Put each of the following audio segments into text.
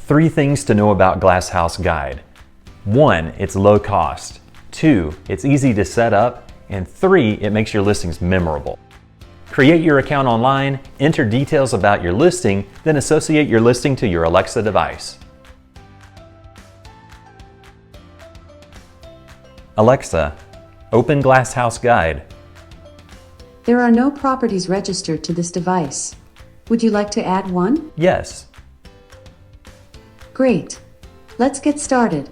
3 things to know about Glass House Guide. 1, it's low cost. 2, it's easy to set up. And 3, it makes your listings memorable. Create your account online, enter details about your listing, then associate your listing to your Alexa device. Alexa, open Glass House Guide. There are no properties registered to this device. Would you like to add one? Yes. Great. Let's get started.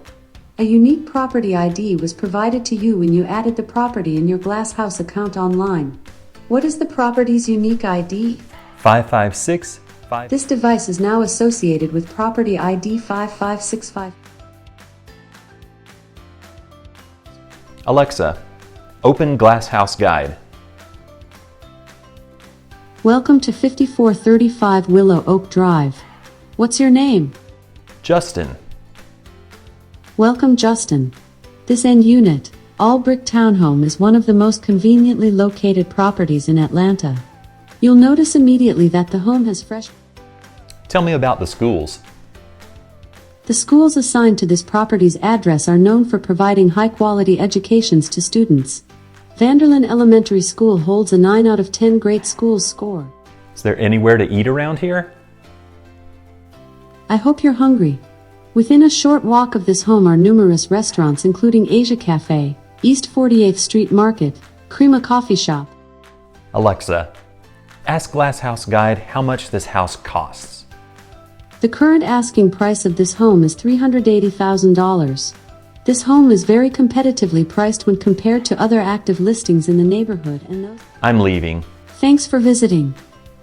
A unique property ID was provided to you when you added the property in your Glass House account online. What is the property's unique ID? 5565. This device is now associated with property ID 5565. Alexa, open Glass House Guide. Welcome to 5435 Willow Oak Drive. What's your name? Justin. Welcome, Justin. This end unit, all-brick townhome, is one of the most conveniently located properties in Atlanta. You'll notice immediately that the home has fresh... Tell me about the schools. The schools assigned to this property's address are known for providing high-quality educations to students. Vanderlyn Elementary School holds a 9 out of 10 great schools score. Is there anywhere to eat around here? I hope you're hungry. Within a short walk of this home are numerous restaurants including Asia Cafe, East 48th Street Market, Crema Coffee Shop. Alexa, ask Glass House Guide how much this house costs. The current asking price of this home is $380,000. This home is very competitively priced when compared to other active listings in the neighborhood and those... I'm leaving. Thanks for visiting.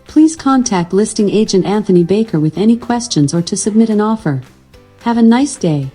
Please contact listing agent Anthony Baker with any questions or to submit an offer. Have a nice day.